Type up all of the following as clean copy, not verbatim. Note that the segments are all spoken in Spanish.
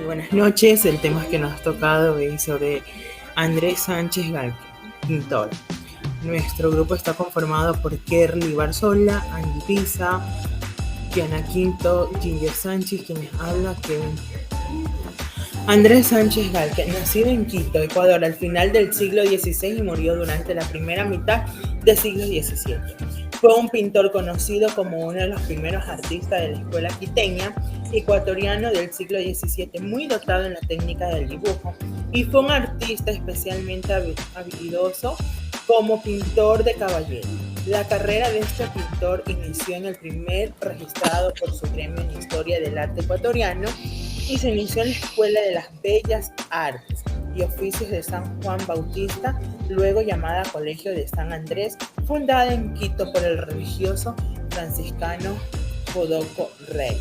Muy buenas noches. El tema que nos ha tocado es sobre Andrés Sánchez Galque, pintor. Nuestro grupo está conformado por Kerly Barzola, Andy Pisa, Kiana Quinto, Ginger Sánchez, quien les habla, Kevin. Andrés Sánchez Galque, nacido en Quito, Ecuador, al final del siglo XVI y murió durante la primera mitad del siglo XVII. Fue un pintor conocido como uno de los primeros artistas de la escuela quiteña ecuatoriano del siglo XVII, muy dotado en la técnica del dibujo, y fue un artista especialmente habilidoso como pintor de caballero. La carrera de este pintor inició en el primer registrado por su gremio en Historia del Arte Ecuatoriano y se inició en la Escuela de las Bellas Artes y Oficios de San Juan Bautista, luego llamada Colegio de San Andrés, fundada en Quito por el religioso franciscano Jodoco Rey.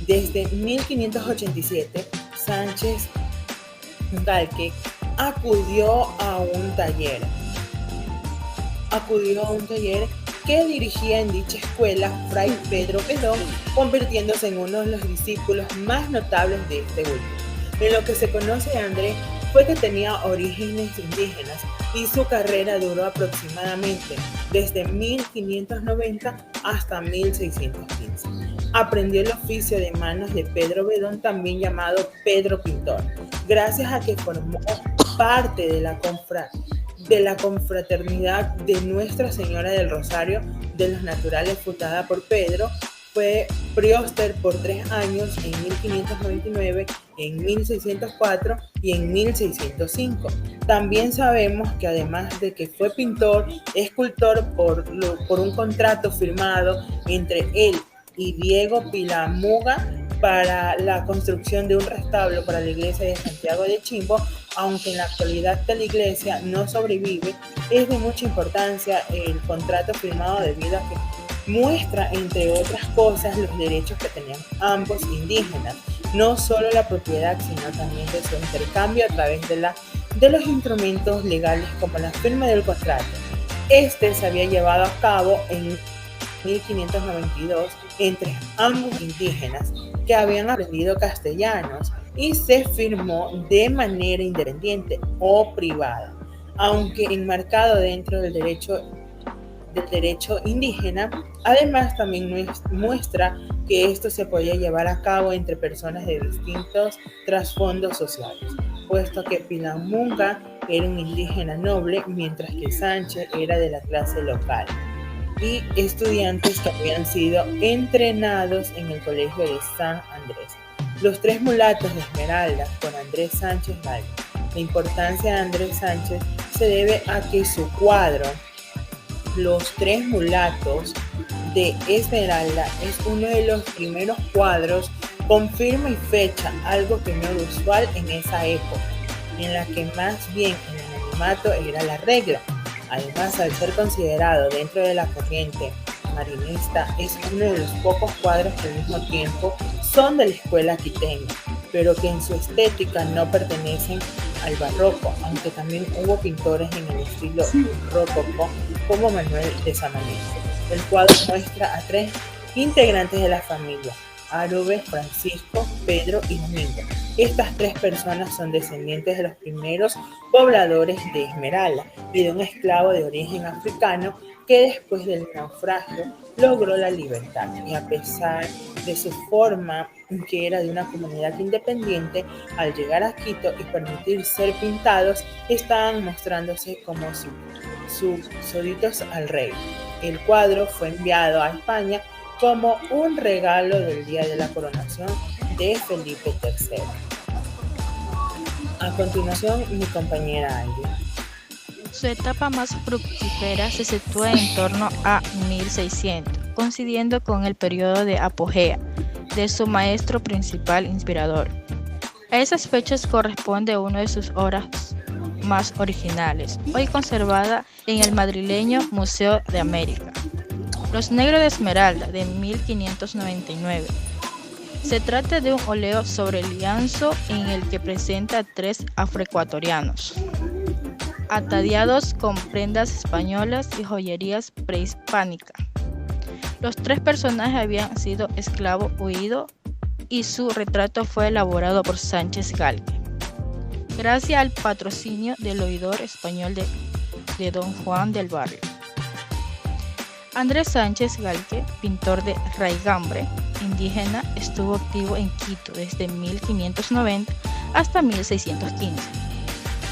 Desde 1587, Sánchez Galque acudió a un taller que dirigía en dicha escuela Fray Pedro Bedón, convirtiéndose en uno de los discípulos más notables de este último. En lo que se conoce de Andrés fue que tenía orígenes indígenas y su carrera duró aproximadamente desde 1590 hasta 1615. Aprendió el oficio de manos de Pedro Bedón, también llamado Pedro Pintor, gracias a que formó parte de la confraternidad de Nuestra Señora del Rosario de los Naturales, fundada por Pedro. Fue prióster por 3 años en 1599, en 1604 y en 1605. También sabemos que además de que fue pintor, escultor por un contrato firmado entre él y Diego Pilamuga para la construcción de un retablo para la iglesia de Santiago de Chimbo, aunque en la actualidad la iglesia no sobrevive. Es de mucha importancia el contrato firmado debido a que muestra, entre otras cosas, los derechos que tenían ambos indígenas, no solo la propiedad, sino también de su intercambio a través de los instrumentos legales como la firma del contrato. Este se había llevado a cabo en 1592 entre ambos indígenas que habían aprendido castellanos y se firmó de manera independiente o privada, aunque enmarcado dentro del derecho indígena. Además, también muestra que esto se podía llevar a cabo entre personas de distintos trasfondos sociales, puesto que Pilamunga era un indígena noble, mientras que Sánchez era de la clase local, y estudiantes que habían sido entrenados en el Colegio de San Andrés. Los 3 mulatos de Esmeralda con Andrés Sánchez Galque. La importancia de Andrés Sánchez se debe a que su cuadro Los 3 mulatos de Esmeralda es uno de los primeros cuadros con firma y fecha, algo que no era usual en esa época, en la que más bien el anonimato era la regla. Además, al ser considerado dentro de la corriente marinista, es uno de los pocos cuadros que al mismo tiempo son de la escuela quiteña, pero que en su estética no pertenecen al barroco, aunque también hubo pintores en el estilo rococó como Manuel de Samaná. El cuadro muestra a 3 integrantes de la familia: Arobe, Francisco, Pedro y Domingo. Estas 3 personas son descendientes de los primeros pobladores de Esmeralda y de un esclavo de origen africano que después del naufragio logró la libertad, y a pesar de su forma, que era de una comunidad independiente, al llegar a Quito y permitir ser pintados, estaban mostrándose como súbditos al rey. El cuadro fue enviado a España como un regalo del día de la coronación de Felipe III. A continuación, mi compañera Angie. Su etapa más fructífera se sitúa en torno a 1600, coincidiendo con el periodo de apogeo de su maestro principal inspirador. A esas fechas corresponde una de sus obras más originales, hoy conservada en el madrileño Museo de América, Los Negros de Esmeralda, de 1599. Se trata de un óleo sobre lienzo en el que presenta a 3 afroecuatorianos, ataviados con prendas españolas y joyerías prehispánicas. Los 3 personajes habían sido esclavos huidos y su retrato fue elaborado por Sánchez Galque, gracias al patrocinio del oidor español de don Juan del Barrio. Andrés Sánchez Galque, pintor de raigambre indígena, estuvo activo en Quito desde 1590 hasta 1615.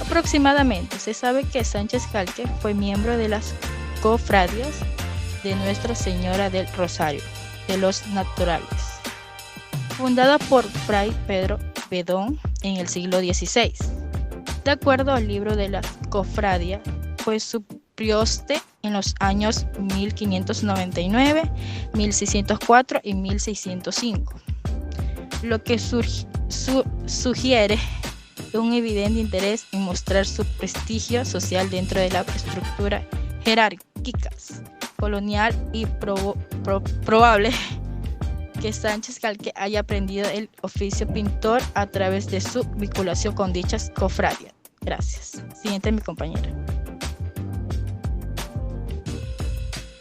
Aproximadamente se sabe que Sánchez Galque fue miembro de las cofradías de Nuestra Señora del Rosario de los Naturales, fundada por Fray Pedro Bedón en el siglo XVI. De acuerdo al libro de la cofradía, fue su prioste en los años 1599, 1604 y 1605, lo que sugiere un evidente interés en mostrar su prestigio social dentro de la estructura jerárquica colonial y probable que Sánchez Galque haya aprendido el oficio pintor a través de su vinculación con dichas cofradías. Gracias. Siguiente, mi compañera.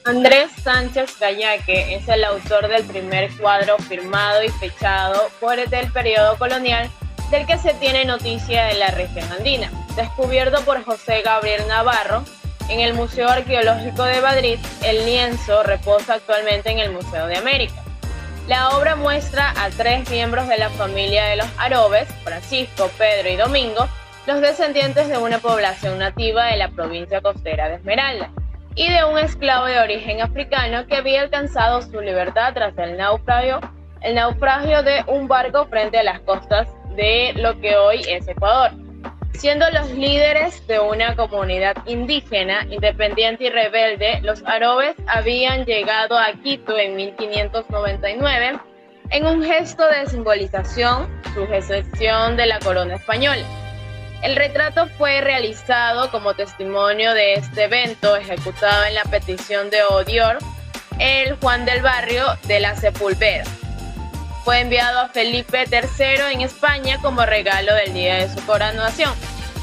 Andrés Sánchez Galque es el autor del primer cuadro firmado y fechado por el periodo colonial del que se tiene noticia en la región andina, descubierto por José Gabriel Navarro en el Museo Arqueológico de Madrid. El lienzo reposa actualmente en el Museo de América. La obra muestra a 3 miembros de la familia de los Arobes, Francisco, Pedro y Domingo, los descendientes de una población nativa de la provincia costera de Esmeralda, y de un esclavo de origen africano que había alcanzado su libertad tras el naufragio de un barco frente a las costas de lo que hoy es Ecuador. Siendo los líderes de una comunidad indígena, independiente y rebelde, los Arobes habían llegado a Quito en 1599 en un gesto de simbolización, sujeción de la corona española. El retrato fue realizado como testimonio de este evento, ejecutado en la petición de Odior, el Juan del Barrio de la Sepúlveda. Fue enviado a Felipe III en España como regalo del día de su coronación.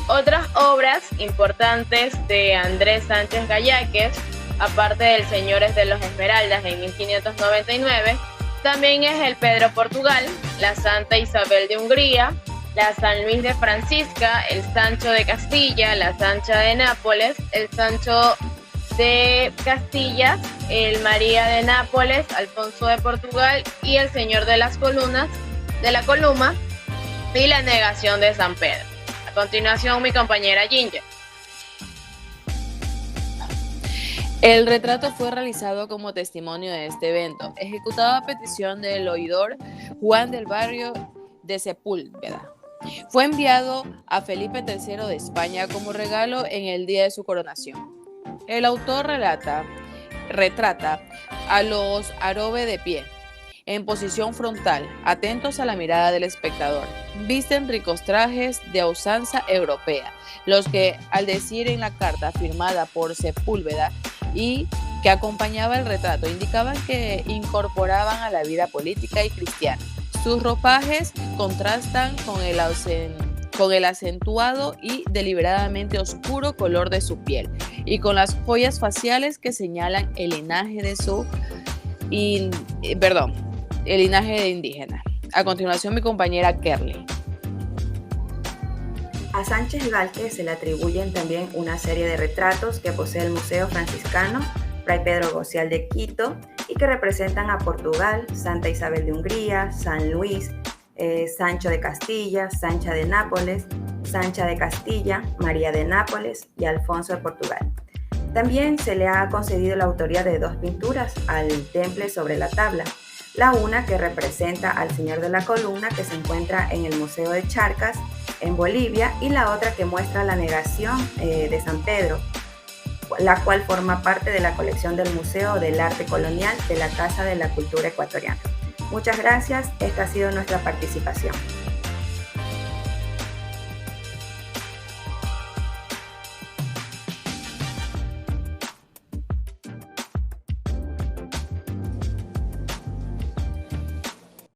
Otras obras importantes de Andrés Sánchez Galque, aparte del Señores de los Esmeraldas en 1599, también es el Pedro Portugal, la Santa Isabel de Hungría, la San Luis de Francisca, el Sancho de Castilla, la Sancha de Nápoles, el Sancho de Castilla, el María de Nápoles, Alfonso de Portugal y el Señor de las Columnas, de la Columa y la Negación de San Pedro. A continuación, mi compañera Ginger. El retrato fue realizado como testimonio de este evento, ejecutado a petición del oidor Juan del Barrio de Sepúlveda. Fue enviado a Felipe III de España como regalo en el día de su coronación. El autor retrata a los Arobe de pie, en posición frontal, atentos a la mirada del espectador. Visten ricos trajes de usanza europea, los que, al decir en la carta firmada por Sepúlveda y que acompañaba el retrato, indicaban que incorporaban a la vida política y cristiana. Sus ropajes contrastan con el acentuado y deliberadamente oscuro color de su piel y con las joyas faciales que señalan el linaje de indígena. A continuación, mi compañera Kerly. A Sánchez Galque se le atribuyen también una serie de retratos que posee el Museo Franciscano Fray Pedro Gocial de Quito y que representan a Portugal, Santa Isabel de Hungría, San Luis, Sancho de Castilla, Sancha de Nápoles, Sancha de Castilla, María de Nápoles y Alfonso de Portugal. También se le ha concedido la autoría de 2 pinturas al temple sobre la tabla. La una que representa al Señor de la Columna, que se encuentra en el Museo de Charcas, en Bolivia, y la otra que muestra la Negación de San Pedro, la cual forma parte de la colección del Museo del Arte Colonial de la Casa de la Cultura Ecuatoriana. Muchas gracias, esta ha sido nuestra participación.